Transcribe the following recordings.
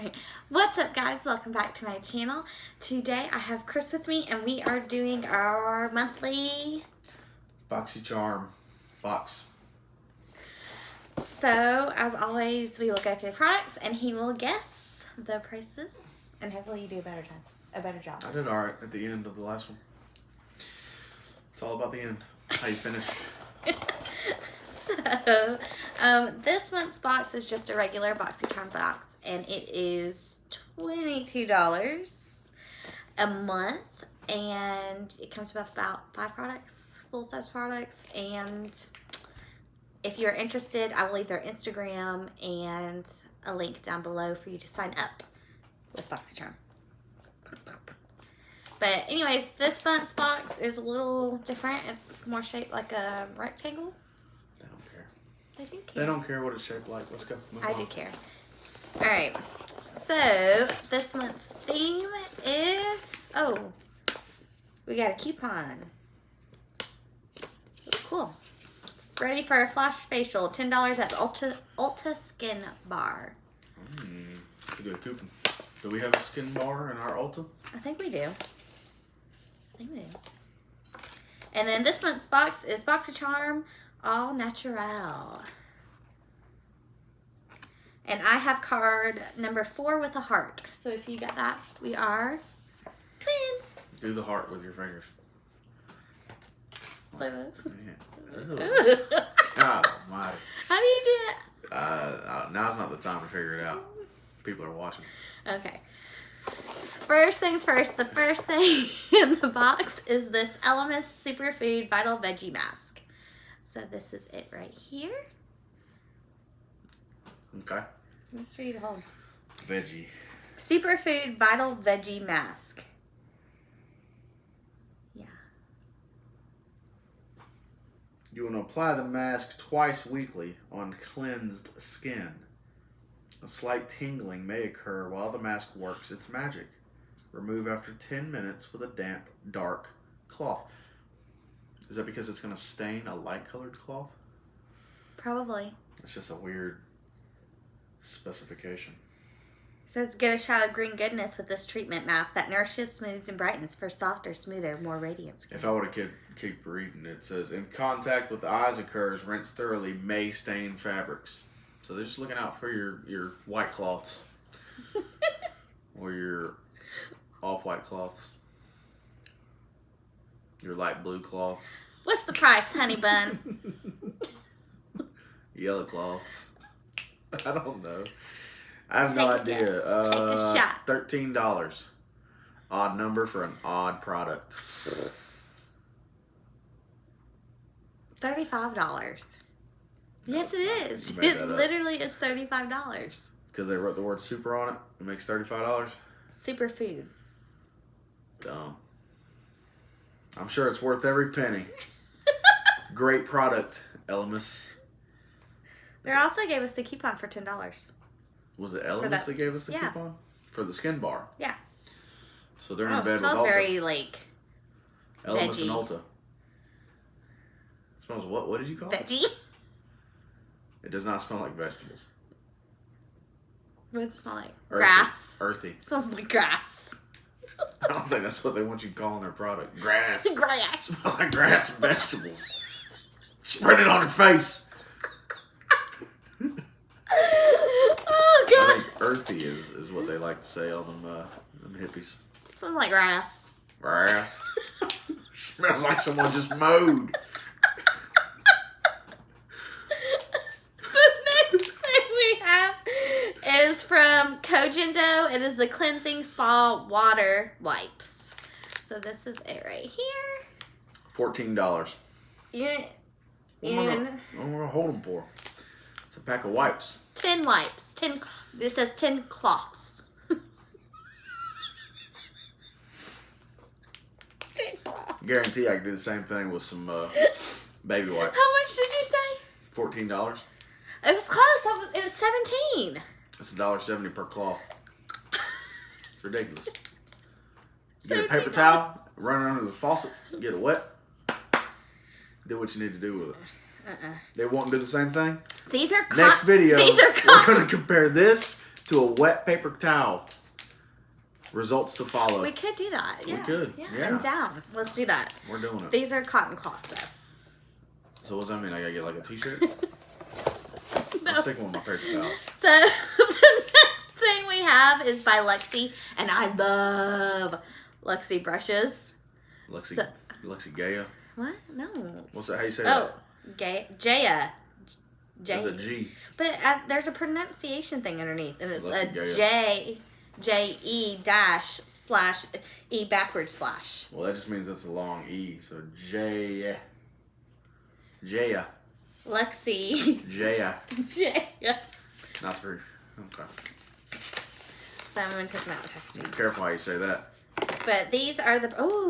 Alright, what's up guys? Welcome back to my channel. Today I have Chris with me and we are doing our monthly Boxycharm box. So, as always, we will go through the products and he will guess the prices and hopefully you do a better job. I did alright at the end of the last one. It's all about the end. How you finish. So, this month's box is just a regular Boxycharm box, and it is $22 a month, and it comes with about 5 products, full-size products, and if you're interested, I will leave their Instagram and a link down below for you to sign up with Boxycharm. But anyways, this month's box is a little different. It's more shaped like a rectangle. They don't care. They do care. They don't care what it's shaped like. Let's go. I do care. Alright. So, this month's theme is... Oh. We got a coupon. Ooh, cool. Ready for a flash facial. $10 at Ulta Skin Bar. That's a good coupon. Do we have a skin bar in our Ulta? I think we do. And then this month's box is Boxycharm All Natural. And I have card number 4 with a heart. So if you got that, we are twins. Do the heart with your fingers. Like this. Yeah. God almighty. How do you do it? Now's not the time to figure it out. People are watching. Okay. First things first, the first thing in the box is this Elemis Superfood Vital Veggie Mask. So this is it right here. Okay. Let's read it hold. Veggie. Superfood Vital Veggie Mask. Yeah. You want to apply the mask twice weekly on cleansed skin. A slight tingling may occur while the mask works its magic. Remove after 10 minutes with a damp, dark cloth. Is that because it's going to stain a light-colored cloth? Probably. It's just a weird specification. It says get a shot of green goodness with this treatment mask that nourishes, smooths, and brightens for softer, smoother, more radiant skin. If I were to keep reading, it says, in contact with the eyes occurs, rinse thoroughly, may stain fabrics. So they're just looking out for your white cloths. Or your off-white cloths. Your light blue cloth. What's the price, honey bun? Yellow cloths. I don't know. I have Take no a idea. guess. Take a shot. $13. Odd number for an odd product. $35. Yes, it is. You made It that up. literally is $35. Because they wrote the word super on it. It makes $35. Superfood. Dumb. I'm sure it's worth every penny. Great product, Elemis. They also gave us a coupon for $10. Was it Elemis that gave us the coupon? For the skin bar. Yeah. So they're in bed it with smells Ulta. very, like, Elemis veggie. and Ulta. It smells what? What did you call it? Veggie? It does not smell like vegetables. What does it smell like? Earthy. Grass. Earthy. It smells like grass. I don't think that's what they want you calling their product. Grass. Grass. Smells like grass and vegetables. Spread it on your face. Oh, I God. think earthy is what they like to say on them hippies. It smells like grass. Grass. Smells like someone just mowed. Is from Kojendo. It is the Cleansing Spa Water Wipes. So this is it right here. $14. Even I'm gonna hold them for. It's a pack of wipes. 10 wipes. 10. This says 10 cloths. 10 cloths. Guarantee I can do the same thing with some baby wipes. How much did you say? $14. It was close. It was 17. That's $1.70 per cloth. It's ridiculous. Get a paper towel, run it under the faucet, get it wet. Do what you need to do with it. They won't do the same thing? These are Next video, These are we're going to compare this to a wet paper towel. Results to follow. We could do that. Yeah. We could. Yeah. I'm down. Let's do that. We're doing it. These are cotton cloths, though. So what does that mean? I gotta get like a t-shirt? No. I'm sticking with my paper towels. So the next thing we have is by Lexi, and I love Lexi brushes. Lexi Gaia. What? No. What's that? How you say Oh, that? Jaya. There's a G. But there's a pronunciation thing underneath, and it's Lexi a Gaia. J-E dash slash E backward slash. Well, that just means it's a long E. So Jaya. Jaya. Lexi. Jaya. Jaya. Not for. Okay. So I'm going to take them out of the packaging. Be careful how you say that. But these are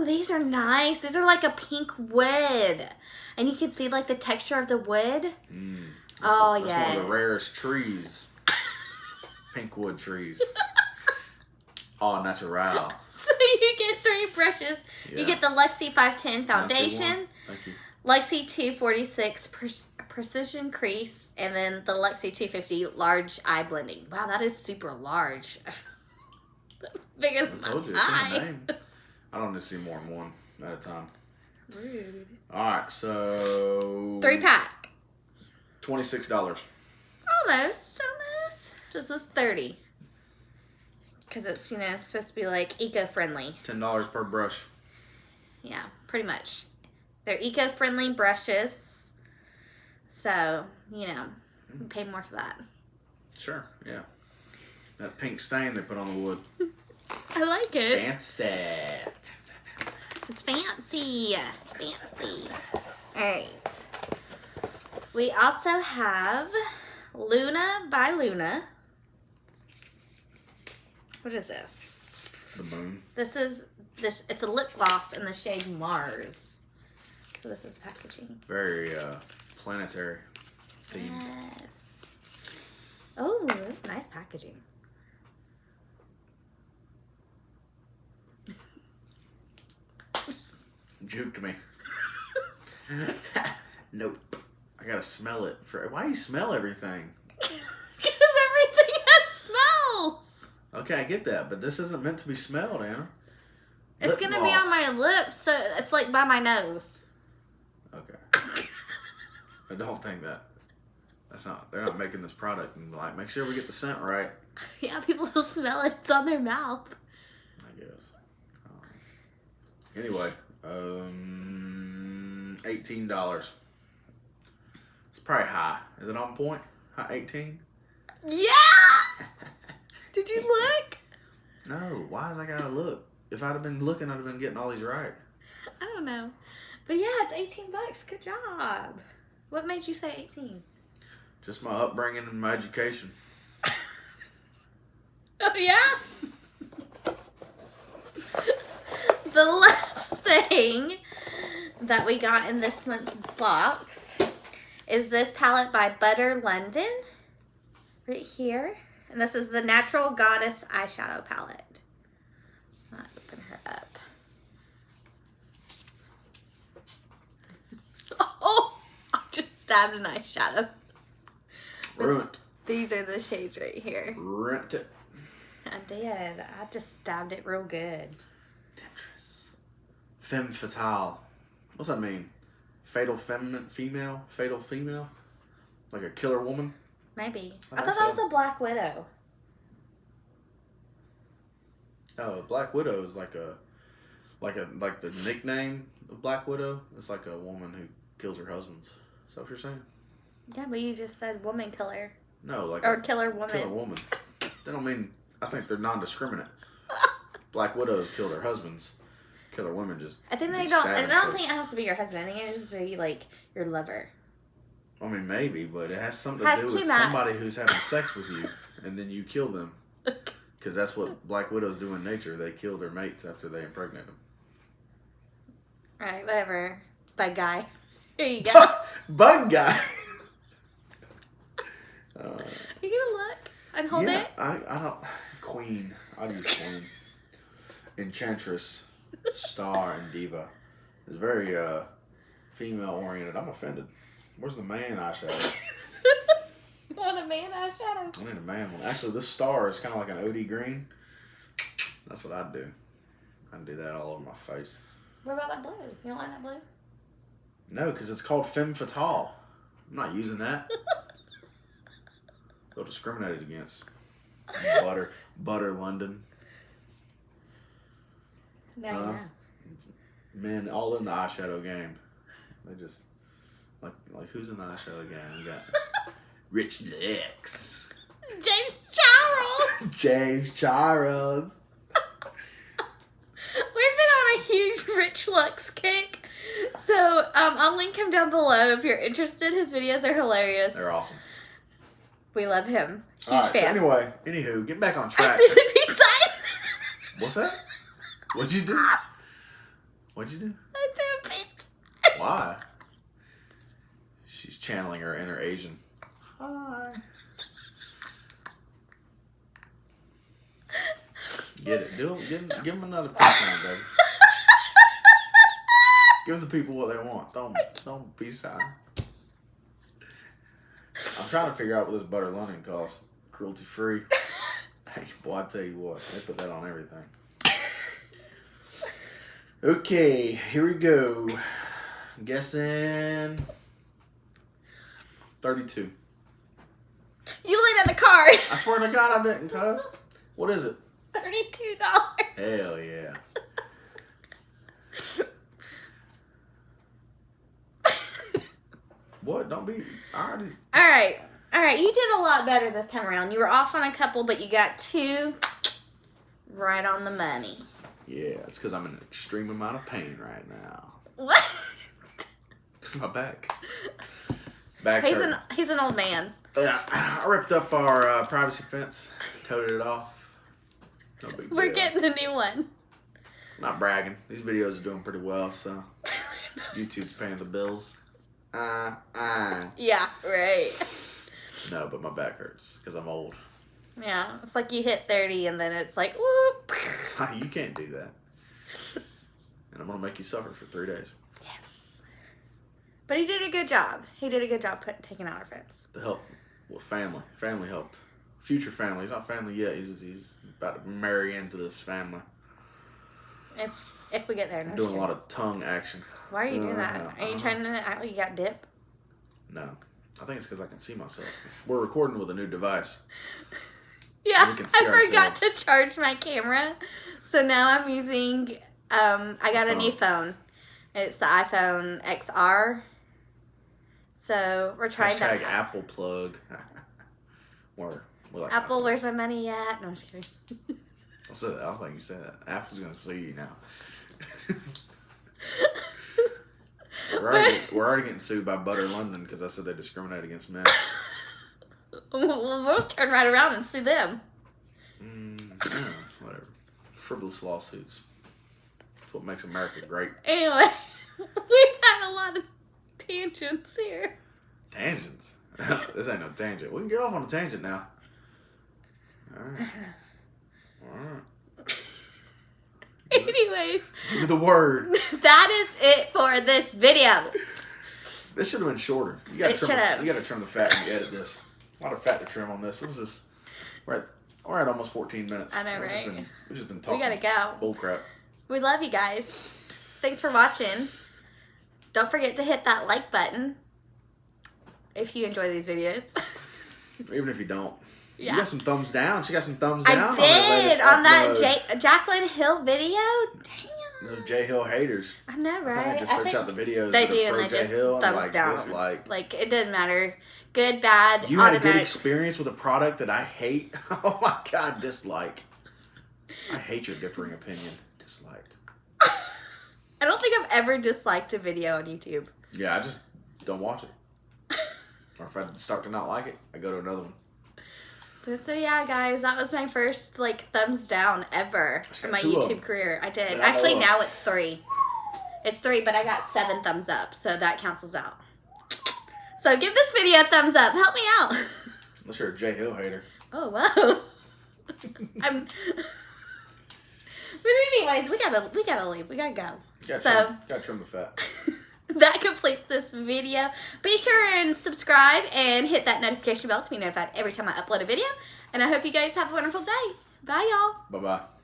these are nice. These are like a pink wood. And you can see like the texture of the wood. That's one of the rarest trees. Pink wood trees. Oh, natural. So you get 3 brushes. Yeah. You get the Lexi 510 foundation. Thank you. Lexi 246 precision crease. And then the Lexi 250 large eye blending. Wow, that is super large. Bigger than I told you, my it's in eye. the name. I don't need to see more than one at a time. Rude. Alright, so 3-pack. $26. Almost. This was $30. Because it's, supposed to be like eco-friendly. $10 per brush. Yeah, pretty much. They're eco-friendly brushes. So, you pay more for that. Sure, yeah. That pink stain they put on the wood. I like it. Fancy. It's fancy. Fancy. Alright. We also have Luna by Luna. What is this? The moon. It's a lip gloss in the shade Mars. So this is packaging. Very planetary theme. Yes. Oh, that's nice packaging. Juked me. Nope. I gotta smell it. Why do you smell everything? Because everything has smells. Okay, I get that, but this isn't meant to be smelled, Anna. It's going to be on my lips, so it's like by my nose. Okay. I don't think that. They're not making this product and like, make sure we get the scent right. Yeah, people will smell it. It's on their mouth. I guess. Anyway, $18. It's probably high. Is it on point? High 18? Yeah! Did you look? No. Why is I gotta look? If I'd have been looking, I'd have been getting all these right. I don't know. But yeah, it's $18. Good job. What made you say 18? Just my upbringing and my education. Oh, yeah? The last thing that we got in this month's box is this palette by Butter London. Right here. And this is the Natural Goddess eyeshadow palette. I'll open her up. Oh! I just stabbed an eyeshadow. Ruined. These are the shades right here. Ruined it. I did. I just stabbed it real good. Temptress. Femme fatale. What's that mean? Fatal female? Fatal female? Like a killer woman? Maybe. I I think thought that was so. a Black Widow. Oh, Black Widow is like the nickname of Black Widow. It's like a woman who kills her husbands. Is that what you're saying? Yeah, but you just said woman killer. No, like Or a killer woman. killer woman. They don't mean. I think they're non-discriminate. Black widows kill their husbands. Killer women just. I think they just don't. stab And I don't folks. think it has to be your husband. I think it just be like your lover. I mean, maybe, but it has something Has to do two with maps. somebody who's having sex with you, and then you kill them. Because that's what black widows do in nature. They kill their mates after they impregnate them. Right, whatever. Bug guy. Here you go. Bug guy. You gonna look and hold Yeah, it? I don't. Queen. I'll use Queen. Enchantress, star, and diva. It's very female oriented. I'm offended. Where's the man eyeshadow? You want a man eyeshadow? I need a man one. Actually, this star is kind of like an OD green. That's what I'd do. I'd do that all over my face. What about that blue? You don't like that blue? No, because it's called femme fatale. I'm not using that. Feel discriminated against. Butter London. Now you know. Men all in the eyeshadow game. They just like who's in the eyeshadow game? We got Rich Lex. James Charles. James Charles. We've been on a huge Rich Lux kick. So I'll link him down below if you're interested. His videos are hilarious. They're awesome. We love him. Huge All right, fan. so anyway, anywho, get back on track. What's that? What'd you do? What'd you do? I threw a pizza. Why? She's channeling her inner Asian. Hi. Get it. Give them another peace sign, baby. Give the people what they want. Don't peace sign. I'm trying to figure out what this butter London costs. Cruelty free. Hey, boy, I tell you what, they put that on everything. Okay, here we go. I'm guessing 32. You looked at the card. I swear to God I didn't, cuz. What is it? $32. Hell yeah. What? Don't be. I already. All right. You did a lot better this time around. You were off on a couple, but you got 2 right on the money. Yeah, it's because I'm in an extreme amount of pain right now. What? Because of my back. Back's hurting. He's an old man. I ripped up our privacy fence, coated it off. No big deal. We're getting a new one. Not bragging. These videos are doing pretty well, so YouTube's paying the bills. Yeah, right. No, but my back hurts because I'm old. Yeah, it's like you hit 30 and then it's like, whoop. It's like, you can't do that. And I'm going to make you suffer for 3 days. Yes. But he did a good job. He did a good job taking out our fence. To help with family. Family helped. Future family. He's not family yet. He's about to marry into this family. If we get there. No, Doing a lot of tongue action. Why are you doing that? Are you trying to act like you got dip? No. I think it's because I can see myself. We're recording with a new device. Yeah, We can see I forgot ourselves. to charge my camera. So now I'm using, I got a new phone. It's the iPhone XR. So we're trying to... Hashtag Apple plug. Where? Like Apple, where's my money at? No, I'm just kidding. I said that. I don't think you said that. Apple's going to sue you now. We're already getting sued by Butter London because I said they discriminate against men. We'll turn right around and sue them. Yeah, whatever. Frivolous lawsuits. That's what makes America great. Anyway, we've had a lot of tangents here. Tangents? This ain't no tangent. We can get off on a tangent now. Alright. Anyways. Give me the word. That is it for this video. This should have been shorter. You gotta trim the fat when you edit this. A lot of fat to trim on this. What was this? We're at almost 14 minutes. I know, right? We've just been talking. We gotta go. Bull crap. We love you guys. Thanks for watching. Don't forget to hit that like button if you enjoy these videos. Even if you don't. Yeah. You got some thumbs down. She got some thumbs down. I did on that Jacqueline Hill video. Damn. Those J Hill haters. I know, right? I think they just search out the videos. They that do, are pro and they J just Hill and thumbs like down. dislike. Like it doesn't matter. Good, bad, You had a automatic. good experience with a product that I hate. Oh my God, dislike. I hate your differing opinion. Dislike. I don't think I've ever disliked a video on YouTube. Yeah, I just don't watch it. Or if I start to not like it, I go to another one. But so yeah, guys, that was my first thumbs down ever in my YouTube career. I did. Actually, now it's 3. It's 3, but I got 7 thumbs up, so that cancels out. So give this video a thumbs up. Help me out. Unless you're a J Hill hater. Oh wow. But anyways, we gotta leave. We gotta go. Gotta trim the fat. that completes this video. Be sure and subscribe and hit that notification bell to be notified every time I upload a video. And I hope you guys have a wonderful day. Bye, y'all. Bye-bye.